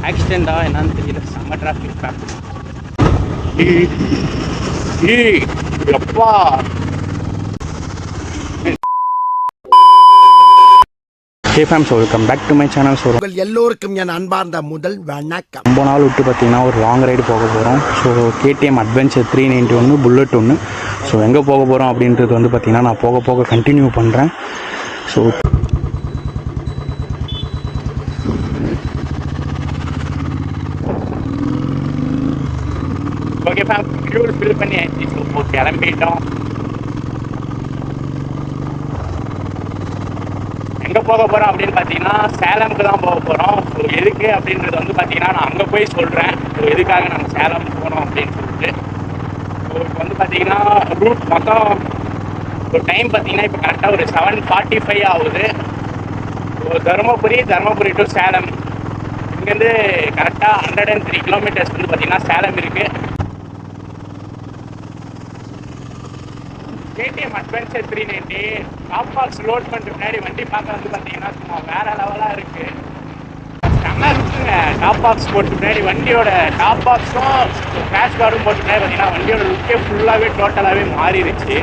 ஆக்சிடெண்ட்டா என்னன்னு தெரியல, செம்ம டிராஃபிக் தான். எப்பா fams, welcome back to my channel. So உங்கள் எல்லோருக்கும் என் அன்பார்ந்த முதல் வணக்கம். ரொம்ப நாள் விட்டு பார்த்தீங்கன்னா ஒரு லாங் ரைடு போக போகிறோம். ஸோ கேடிஎம் அட்வென்ச்சர் 391 புல்லட் ஒன்று. ஸோ எங்கே போக போகிறோம் அப்படின்றது வந்து பார்த்தீங்கன்னா நான் போக போக கண்டினியூ பண்ணுறேன். So okay fam, fuel fill பண்ணி ஆயிடுச்சு. ஸோ கிளம்பிட்டோம். எங்கே போக போகிறோம் அப்படின்னு பார்த்தீங்கன்னா சேலமுக்கு தான் போக போகிறோம். ஸோ எதுக்கு அப்படின்றது வந்து பார்த்தீங்கன்னா நான் அங்கே போய் சொல்கிறேன். ஸோ எதுக்காக நாங்கள் சேலம் போகிறோம் அப்படின்னு சொல்லிட்டு. ஸோ இப்போ வந்து பார்த்தீங்கன்னா ரூட் மொத்தம் ஒரு டைம் பார்த்தீங்கன்னா இப்போ கரெக்டாக ஒரு 7:45 ஆகுது. ஸோ தருமபுரி டு சேலம், இங்கேருந்து கரெக்டாக 103 கிலோமீட்டர்ஸ் வந்து பார்த்தீங்கன்னா சேலம் இருக்குது. KTM adventure 390 top box load பண்ணுற முன்னாடி வண்டி பார்க்க வந்து பார்த்தீங்கன்னா சும்மா வேறு லெவலாக இருக்குது. செம்ம இருக்குங்க. டாப் பாக்ஸ் போட்டு முன்னாடி வண்டியோட டாப் பாக்ஸும் கிராஷ் கார்டும் போட்டு முன்னாடி பார்த்தீங்கன்னா வண்டியோட லுக்கே ஃபுல்லாகவே டோட்டலாகவே மாறிடுச்சு.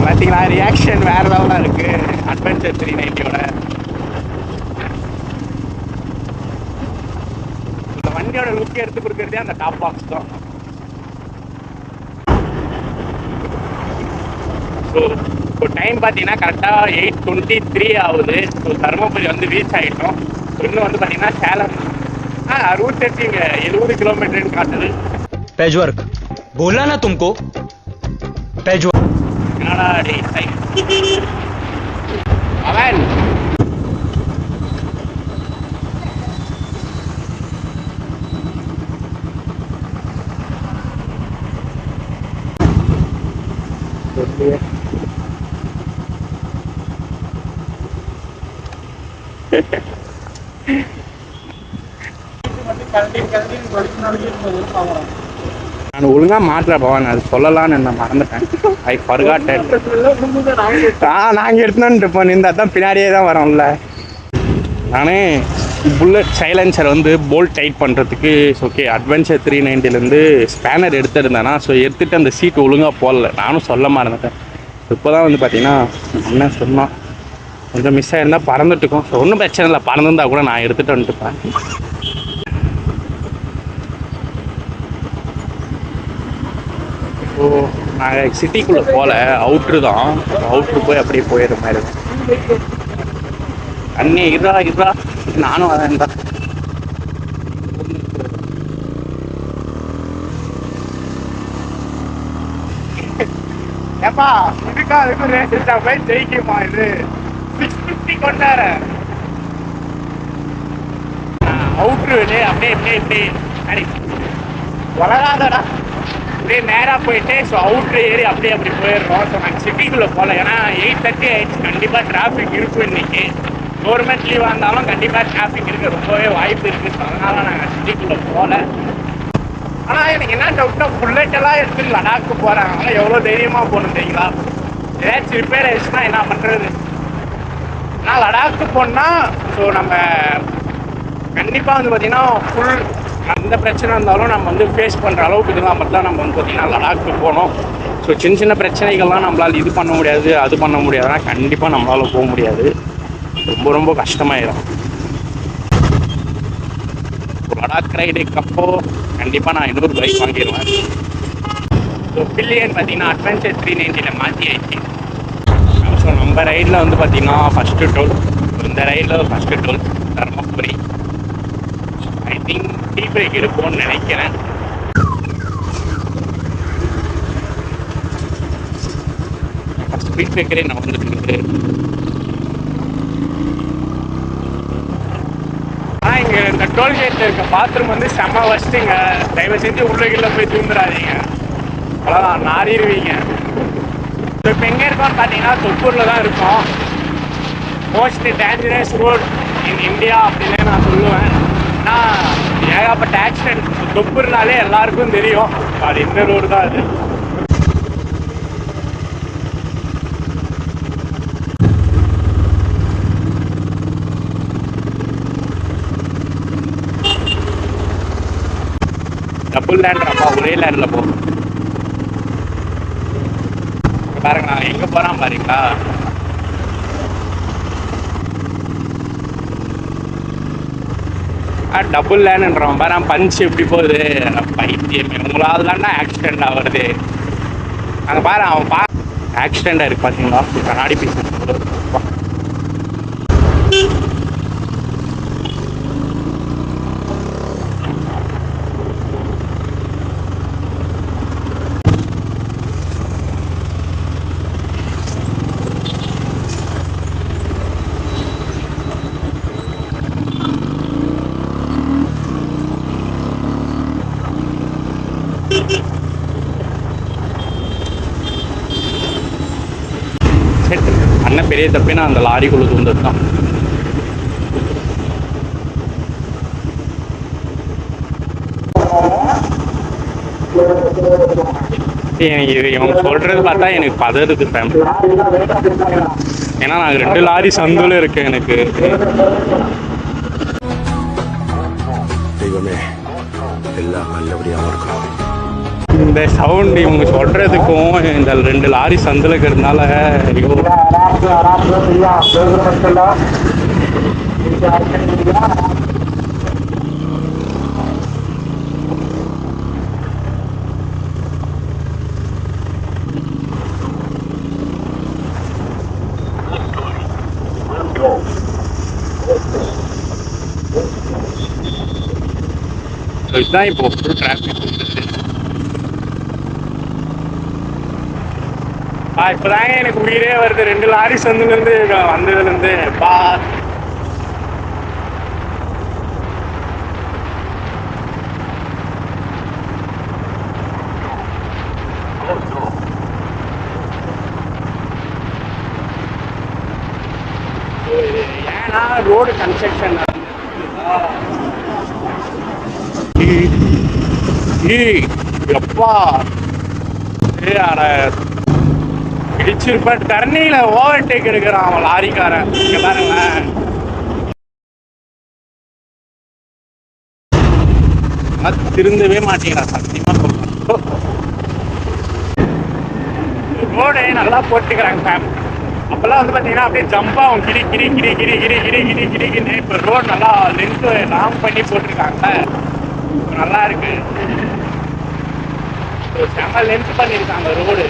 பார்த்தீங்களா, ரியாக்ஷன் வேறு லெவலாக இருக்குது அட்வென்ச்சர் 390யோட. இந்த வண்டியோட லுக்கே எடுத்து கொடுக்குறதே அந்த டாப் பாக்ஸ் தான். ஸோ இப்போ டைம் பார்த்தீங்கன்னா கரெக்டாக 8:23 ஆகுது. ஸோ தருமபுரி வந்து ரீச் ஆகிட்டோம். இன்னும் வந்து பார்த்தீங்கன்னா சேலம் ரூட் இங்கே 70 கிலோமீட்டர்னு காட்டுது. பேஜ்வர்க் போலா ना तुमको பேஜ்வர்க் என்னடா டே அவன் நான் ஒழுங்கா மாற்ற பவன் அது சொல்லலான்னு என்ன மறந்துட்டேன். I forgot it. நாங்கள் எடுத்துன்னு இருப்போம், இந்த அதான் பின்னாடியே தான் வரோம்ல. நானே புல்லட் சைலன்சர் வந்து போல்ட் டைட் பண்ணுறதுக்கு ஓகே அட்வென்ச்சர் 390லேருந்து ஸ்பேனர் எடுத்துருந்தேன்னா, ஸோ எடுத்துகிட்டு அந்த சீட் ஒழுங்காக போடல. நானும் சொல்ல மறந்துட்டேன். இப்போ தான் வந்து பார்த்தீங்கன்னா என்ன சொன்னோம், கொஞ்சம் மிஸ் ஆகிருந்தால் பறந்துட்டுருக்கோம். ஸோ ஒன்றும் பிரச்சனை இல்லை, பறந்துருந்தால் கூட நான் எடுத்துகிட்டு வந்துட்டுப்பேன். ஸோ நாங்கள் சிட்டிக்குள்ளே போகல, அவுட்ரு தான். அவுட்ரு போய் அப்படியே போயிடுற மாதிரி இருக்கும். அண்ணே இதா நானும் வரேன் தான். ஏப்பா இதுக்கா அதுக்கும் ரேட்டு போய் ஜெயிக்குமா? இது 650 கொண்டார அவுட்ரு அப்படியே சரி வளராதடா. அப்படியே நேராக போயிட்டு ஸோ அவுட்ரு ஏறி அப்படி போயிடுறோம். ஸோ நாங்கள் சிட்டிக்குள்ளே போகல, ஏன்னா 8:30 ஆயிடுச்சு. கண்டிப்பாக டிராஃபிக் இருக்கும் இன்னைக்கு. கவர்மெண்ட் லீவாக இருந்தாலும் கண்டிப்பாக டிராஃபிக் இருக்க ரொம்பவே வாய்ப்பு இருக்குது. ஸோ அதனால் நாங்கள் சிட்டிக்குள்ளே போகல. ஆனால் எனக்கு என்ன டவுட்டாக புல்லட்டெல்லாம் எடுத்துன்னு லடாக்கு போகிறாங்க. ஆனால் எவ்வளோ தைரியமாக போகணும் தெரியுங்களா? ஏதாச்சும் ரிப்பேர் ஆயிடுச்சுன்னா என்ன பண்ணுறது? ஆனால் லடாக்கு போனால் ஸோ நம்ம கண்டிப்பாக வந்து பார்த்திங்கன்னா ஃபுல் எந்த பிரச்சனை இருந்தாலும் நம்ம வந்து ஃபேஸ் பண்ணுற அளவுக்கு இதெல்லாம் மட்டும் தான் நம்ம வந்து பார்த்திங்கன்னா லடாக்கு போகணும். ஸோ சின்ன பிரச்சனைகள்லாம் நம்மளால் இது பண்ண முடியாது, அது பண்ண முடியாதுன்னா கண்டிப்பாக நம்மளால் போக முடியாது. ரொம்ப கஷ்டமாயிடும். லடாக் ரைடுக்கு அப்போ கண்டிப்பாக நான் இன்னொரு பைக் வாங்கிடுவேன். ஸோ பில்லியன் பார்த்தீங்கன்னா அட்வென்ச்சர் 390ல் மாற்றி ஆயிடுச்சு. ஸோ நம்ம ரைடில் வந்து பார்த்திங்கன்னா ஃபஸ்ட்டு டோல், இந்த ரைடில் first toll Dharmapuri. I think tea break எடுப்போம்னு நினைக்கிறேன். ஸ்பீட் பிரேக்கரே நான் வந்துட்டு இங்கே இந்த டோல்கேட்டில் இருக்க பாத்ரூம் வந்து செம்ம வசதிங்க. தயவு செஞ்சு உள்ளே போய் தூந்துடாதீங்க, அவ்வளோதான் நாரிடுவீங்க. இப்போ எங்கே இருக்கோம்னு பார்த்தீங்கன்னா தொப்பூரில் தான் இருக்கோம். Most dangerous road in India அப்படின்னு நான் சொல்லுவேன். ஏன்னா ஏகப்பட்ட ஆக்சிடென்ட் தொப்பூர்னாலே எல்லாருக்கும் தெரியும். அது இந்த ரோடு தான் அது. டபுள் லேண்ட்ராப்பா, ஒரே லேண்டில் போ. பாருங்க நான் எங்கே போகிறான் பாருங்களா. டபுள் லேண்டுன்றவன் பாரு, பஞ்ச் எப்படி போகுது பைத்தியமே. உங்களால் தானே ஆக்சிடெண்ட் ஆகுறது. அங்கே பாரு அவன் ஆக்சிடெண்ட் ஆயிருக்கு பார்த்தீங்களா, கண்ணாடி பீஸ். அண்ணன் பெரிய தப்பினா அந்த லாரிக்குள்ள தூந்தது தான். இவங்க சொல்றது பார்த்தா எனக்கு பதறுது ஃபேம். ஏன்னா நான் 2 லாரி சந்துல இருக்கேன். எனக்கு தெய்வமே எல்லாம் நல்லபடியாக இருக்கும். இந்த சவுண்ட் இவங்க சொல்றதுக்கும் இந்த 2 லாரி சந்தில் இருக்கிறதுனால இதுதான் இப்போ ஃபுல் டிராஃபிக். இப்போதாங்க எனக்கு உயிரே வருது. 2 லாரி சந்துலேருந்து வந்ததுலேருந்து பா. ஏன்னா ரோடு கன்ஸ்ட்ரக்ஷன் எப்பா இடிச்சிருப்ப. டர்னிங்ல ஓவர்டேக் எடுக்கிறான் அவன் லாரிக்காரன். இங்க பாருங்க, திருந்தவே மாட்டேங்கிறான் சத்தியமா சொல்றேன். ரோடே நல்லா போட்டுக்கிறாங்க ஃபேம். அப்பெல்லாம் வந்து பார்த்தீங்கன்னா அப்படியே ஜம்ப் ஆகும், கிரி கிரி கிரி கிரி கிரி கிரி கிரி கிரிக்குன்னு. இப்போ ரோடு நல்லா லென்த்து லாங் பண்ணி போட்டிருக்காங்க. நல்லா இருக்கு, செம்ம லென்த் பண்ணியிருக்காங்க ரோடு.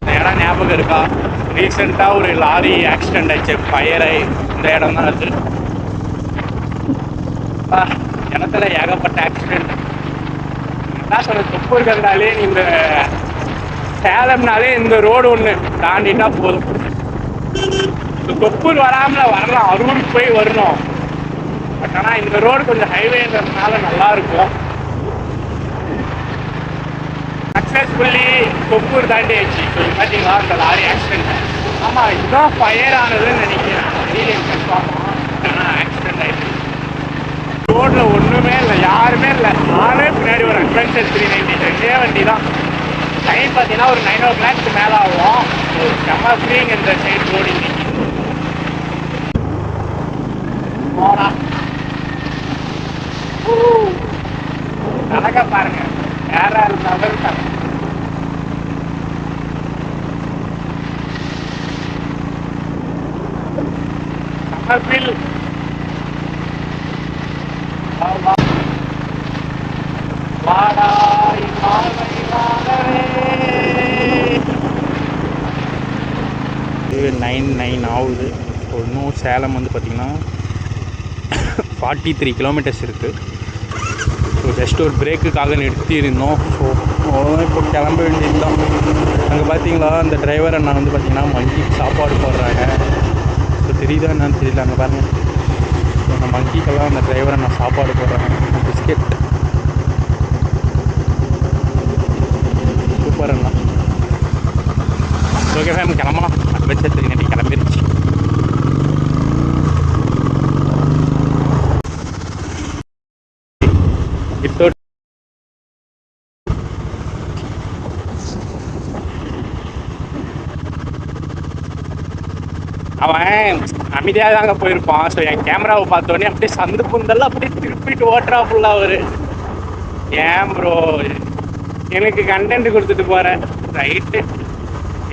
இந்த இடம் ஞாபகம் இருக்கா? ரீசெண்டாக ஒரு லாரி ஆக்சிடென்ட் ஆயிடுச்சு, ஃபயர் ஆகி. இந்த இடம் தான் அது. இடத்துல ஏகப்பட்ட ஆக்சிடென்ட். என்ன சொல்ற, தொப்பூர் கண்டாலே இந்த சேலம்னாலே இந்த ரோடு ஒன்று தாண்டிட்டா போதும். இந்த தொப்பூர் வராமல வரலாம், அரூருக்கு போய் வரணும். பட் ஆனால் இந்த ரோடு கொஞ்சம் ஹைவேன்றதுனால நல்லா இருக்கும். சக்ஸஸ்ஃபுல்லி தொப்பூர் தாண்டி ஆயிடுச்சு. இப்போ பார்த்தீங்களா இந்த லாரி ஆக்சிடென்ட். ஆமாம், இதுதான் ஃபயர் ஆனதுன்னு நினைக்கிறேன். ஆக்சிடென்ட் ஆயிடுச்சு. ரோட்டில் ஒன்றுமே இல்லை, யாருமே இல்லை. நானே பின்னாடி ஒரு அட்வென்ச்சர் 390 வண்டி தான். டைம் பார்த்தீங்கன்னா ஒரு 9 o'clock மேலே ஆகும். செம்ம ஃப்ரீங்க இந்த சைடு ரோடு இன்னைக்கு. அழகா பாருங்க, வேற லெவல் தான். செம்ம ஃபீல். வாடாய் மாலை வாழவே. இது 9 ஆகுது. இன்னும் சேலம் வந்து பார்த்திங்கன்னா 43 கிலோமீட்டர்ஸ் இருக்குது. ஸோ ஜஸ்ட் ஒரு பிரேக்குக்காக நிறுத்தியிருந்தோம். ஸோ இப்போ கிளம்ப வேண்டியது தான். அங்கே பார்த்தீங்களா அந்த டிரைவர் அண்ணா வந்து பார்த்திங்கன்னா மங்கிக்கு சாப்பாடு போடுறாங்க. ஸோ தெரியுதா என்னன்னு தெரியல. அங்கே பாருங்கள், ஸோ அந்த மங்கிக்கெல்லாம் அந்த டிரைவர் அண்ணா சாப்பாடு போடுறாங்க. பிஸ்கெட் சூப்பர் அண்ணா. ஓகே ஃபேம், கிளம்பலாம். அட்வென்ச்சர் நடி கிளம்பிருச்சு. வித்தவுட் அவன் அமைதியாக தாங்க போயிருப்பான். ஸோ என் கேமராவை பார்த்தோன்னே அப்படியே சந்து புந்தெல்லாம் அப்படியே திருப்பிட்டு ஓட்டுறா ஃபுல்லாக அவர். ஏன் ப்ரோ எனக்கு கண்டென்ட் கொடுத்துட்டு போகிறேன், ரைட்டு.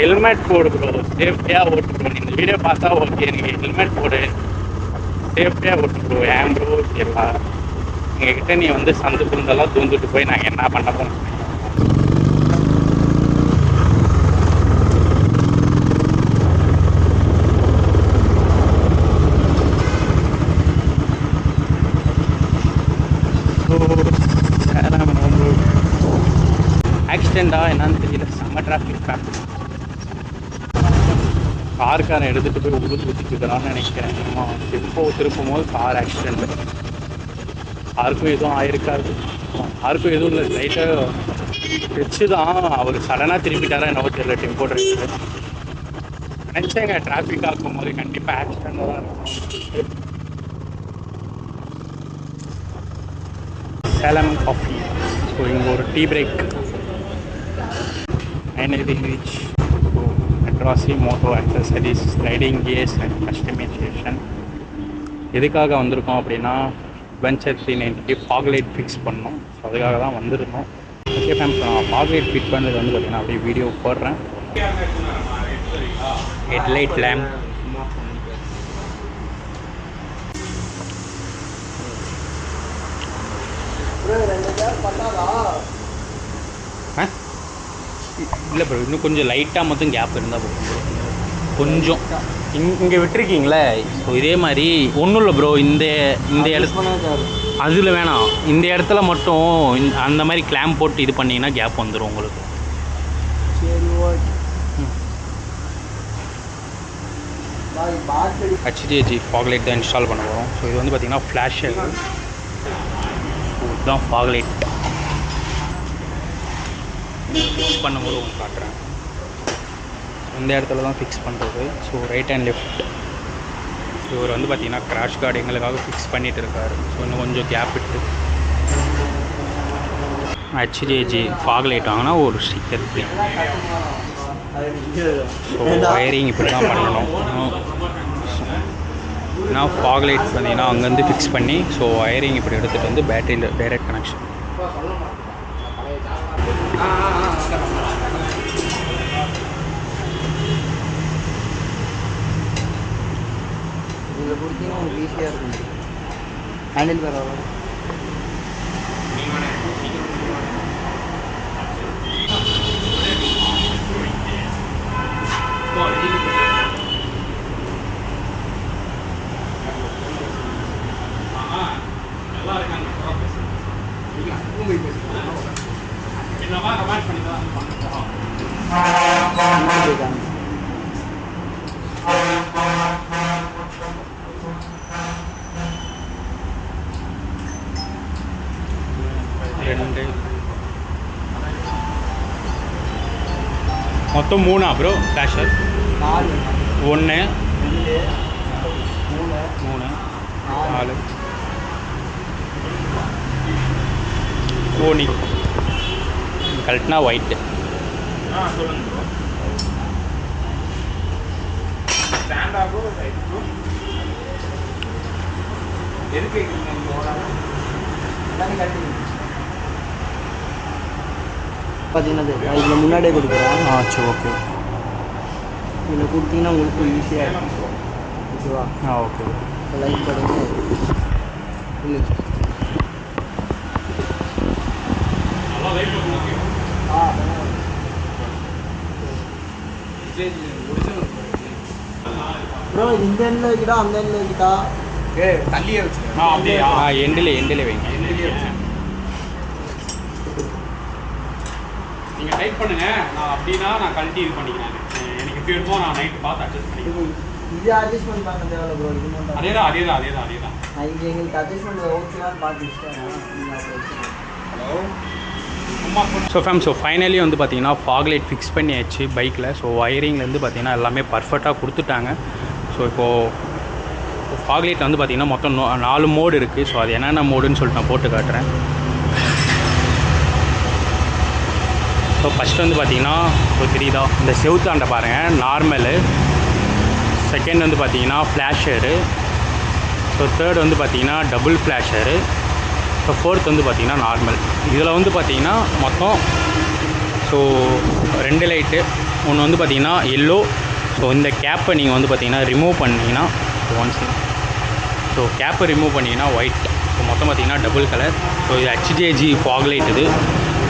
ஹெல்மெட் போடு ப்ரோ, சேஃப்டியாக ஓட்டு ப்ரோ. நீ இந்த வீடியோ பார்த்தா ஓகே, எனக்கு ஹெல்மெட் போடு, சேஃப்டியாக ஓட்டு ப்ரோ. ஏன் ப்ரோ எல்லாம் எங்ககிட்ட நீ வந்து சந்து புந்தெல்லாம் தூந்துட்டு போய் நாங்கள் என்ன பண்ண போகிறோம்? ஆக்சிடெண்டா என்னன்னு தெரியல, செம்ம டிராஃபிக் டிராஃபிக். காருக்காரன் எடுத்துகிட்டு போய் உழுது ஊற்றிக்கிறான்னு நினைக்கிறேன். டெம்போ திருப்பும் போது கார் ஆக்சிடெண்ட். யாருக்கும் எதுவும் ஆயிருக்காது, யாருக்கும் எதுவும் இல்லை. லைட்டாக வச்சு தான் அவர் சடனாக திருப்பிட்டாரா என்னவோ தெரியல டெம்போ டிரைவர். நினச்சேங்க டிராஃபிக் ஆக்கும் போது கண்டிப்பாக ஆக்சிடெண்ட் தான் இருக்கும். சேலம் காஃபி. ஸோ இங்கே ஒரு tea break. Reach. So Madrasi moto accessories, riding gears and customisation. எதுக்காக வந்திருக்கோம் அப்படின்னா வெஞ்சர் 390 ஃபாக் லைட் ஃபிக்ஸ் பண்ணோம். ஸோ அதுக்காக தான் வந்திருந்தோம். ஓகே ஃபேம்ஸ், நான் ஃபாக் லைட் ஃபிட் பண்ணது வந்து பார்த்திங்கன்னா அப்படியே வீடியோ போடுறேன். ஹெட்லைட் லேம்ப், இல்லை ப்ரோ இன்னும் கொஞ்சம் லைட்டாக மட்டும் கேப் இருந்தால் போகும். கொஞ்சம் இங்கே விட்டுருக்கீங்களே. ஸோ இதே மாதிரி ஒன்றும் இல்லை ப்ரோ, இந்த இடத்துல அதில் வேணாம், இந்த இடத்துல மட்டும் அந்த மாதிரி கிளாம்ப் போட்டு இது பண்ணிங்கன்னா கேப் வந்துடும் உங்களுக்கு. HDHI ஃபாக் லைட் தான் இன்ஸ்டால் பண்ண போகிறோம். ஸோ இது வந்து பார்த்திங்கன்னா ஃப்ளாஷ் இதுதான் ஃபாக் லைட். ஃபிக்ஸ் பண்ணும்போது உங்களுக்கு காட்டுறேன். இந்த இடத்துல தான் ஃபிக்ஸ் பண்ணுறது. So right and left. இவர் வந்து பார்த்திங்கன்னா கிராஷ் கார்டு எங்களுக்காக ஃபிக்ஸ் பண்ணிகிட்டு இருக்காரு. ஸோ இன்னும் கொஞ்சம் கேப் விட்டு HDHI ஃபாக் லைட் வாங்கினா ஒரு ஸ்டிக்கர் ஃப்ரீ. ஸோ வயரிங் இப்படி தான் பண்ணணும். நான் ஃபாக் லைட் பார்த்தீங்கன்னா அங்கேருந்து ஃபிக்ஸ் பண்ணி, ஸோ வயரிங் இப்படி எடுத்துகிட்டு வந்து பேட்டரியில் டைரக்ட் கனெக்ஷன். இதில் கொடுத்தீங்கன்னா உங்களுக்கு ஈஸியாக இருக்கும். ஹேண்டில் பேர் வரும். மொத்தம் 3 ப்ரோ ஃப்ளாஷர்? 4 1 2 3 3 4 ஓனி கரெக்ட்னா ஒயிட்டு. சொல்லுங்க ப்ரோ. ஸ்டாண்ட் ஆகும் எதுக்கு பார்த்தீங்கன்னா இதில் முன்னாடியே கொடுக்குறேன். சரி ஓகே. இதில் கொடுத்தீங்கன்னா உங்களுக்கு ஈஸியாக இருக்கும். ஓகேவா? ஓகே. லைட் போடுங்க. இல்லை ப்ரோ, இந்த எண்ணில் வைக்கிட்டா அந்த எண்ணில் வைக்கிட்டா? தள்ளியே வச்சு அப்படியே எண்டில் வைங்க. நீங்கள் டைப் பண்ணுங்க. நான் அப்படின்னா நான் கழட்டி இது பண்ணிக்கிறேன். எனக்கு எப்படி இருக்குமோ நான் நைட்டு பார்த்து அட்ஜஸ்ட் பண்ணிக்கிறேன். இது அட்ஜஸ்ட்மெண்ட் பண்ண தேவையில்ல ப்ரோ. இது மட்டும் அதேதான். நான் இங்கே எங்களுக்கு அட்ஜஸ்ட்மெண்ட் ஓகேவான்னு பார்த்து ஹலோ சும்மா ஸோ ஃபேம், ஸோ ஃபைனலி வந்து பார்த்தீங்கன்னா ஃபாக் லைட் ஃபிக்ஸ் பண்ணியாச்சு பைக்கில். ஸோ ஒயரிங்லேருந்து பார்த்தீங்கன்னா எல்லாமே பர்ஃபெக்டாக கொடுத்துட்டாங்க. ஸோ இப்போது ஃபாக் லைட்டில் வந்து பார்த்தீங்கன்னா மொத்தம் 4 மோடு இருக்குது. ஸோ அது என்னென்ன மோடுன்னு சொல்லிட்டு நான் போட்டு காட்டுறேன். ஸோ ஃபஸ்ட்டு வந்து பார்த்தீங்கன்னா இப்போ தெரியுதா, இந்த செவுத்தாண்ட பாருங்கள் நார்மலு, செகண்ட் வந்து பார்த்தீங்கன்னா ஃப்ளாஷரு. ஸோ தேர்ட் வந்து பார்த்தீங்கன்னா டபுள் ஃப்ளாஷரு. ஸோ ஃபோர்த் வந்து பார்த்தீங்கன்னா நார்மல். இதில் வந்து பார்த்தீங்கன்னா மொத்தம் ஸோ 2 லைட்டு. ஒன்று வந்து பார்த்தீங்கன்னா எல்லோ. ஸோ இந்த கேப்பை நீங்கள் வந்து பார்த்தீங்கன்னா ரிமூவ் பண்ணிங்கன்னா ஸோ கேப்பை ரிமூவ் பண்ணிங்கன்னா ஒயிட். ஸோ மொத்தம் பார்த்தீங்கன்னா டபுள் கலர். ஸோ இது HJG ஃபாக் லைட்.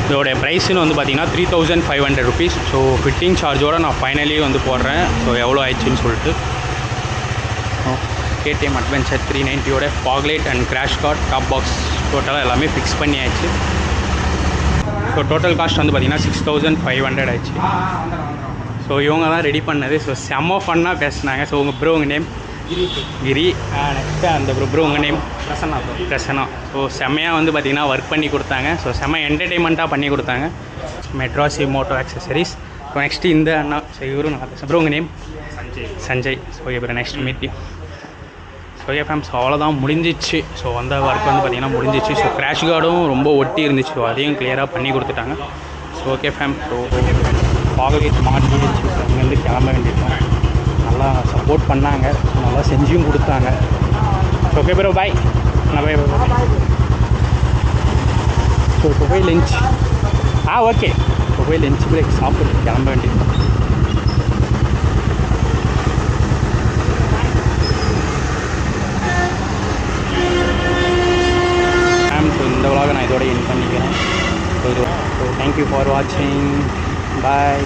இதோடைய ப்ரைஸ்னு வந்து பார்த்தீங்கன்னா 3500 ருபீஸ். ஸோ ஃபிட்டிங் சார்ஜோடு நான் ஃபைனலி வந்து போடுறேன். ஸோ எவ்வளோ ஆயிடுச்சுன்னு சொல்லிட்டு. KTM Adventure 390யோட fog light and crash guard top box டோட்டலாக எல்லாமே ஃபிக்ஸ் பண்ணியாச்சு. ஸோ டோட்டல் காஸ்ட் வந்து பார்த்தீங்கன்னா 6500 ஆயிடுச்சு. ஸோ இவங்க தான் ரெடி பண்ணது. ஸோ செம்ம ஃபன்னாக பேசினாங்க. ஸோ உங்கள் ப்ரோ உங்கள் நேம் கிரி. நெக்ஸ்ட்டு அந்த ப்ரோ உங்கள் நேம் பிரசன்னா. ஸோ செம்மையாக வந்து பார்த்திங்கன்னா ஒர்க் பண்ணி கொடுத்தாங்க. ஸோ செம்ம என்டர்டெயின்மெண்ட்டாக பண்ணி கொடுத்தாங்க. Madrasi moto accessories. So next இந்த அண்ணா. ஸோ இவரும் நல்லா பேசுகிறேன். ப்ரோ உங்கள் நேம் சஞ்சய். ஸோ இப்போ நெக்ஸ்ட் மீட். ஸோ ஃபேம்ஸ் அவ்வளோதான் முடிஞ்சிச்சு. ஸோ வந்த ஒர்க் வந்து பார்த்திங்கன்னா முடிஞ்சிச்சு. ஸோ கிராஷ் கார்டும் ரொம்ப ஒட்டி இருந்துச்சு. ஸோ அதையும் கிளியராக பண்ணி கொடுத்துட்டாங்க. So okay fam. So fog light மாட்டிடுச்சு. ஸோ இங்கேருந்து கிளம்ப வேண்டியிருக்கோம். நல்லா சப்போர்ட் பண்ணாங்க. நல்லா செஞ்சும் கொடுத்தாங்க. So okay bro bye. Bye. So இப்போ போய் லஞ்ச். ஓகே. இப்போ போய் லஞ்ச் பிரேக் சாப்பிட்டு கிளம்ப வேண்டியிருக்கோம். ஸோ இந்த vlog நான் இதோட எண்ட் பண்ணிக்கிறேன். ஸோ தேங்க்யூ ஃபார் வாட்சிங். பாய்.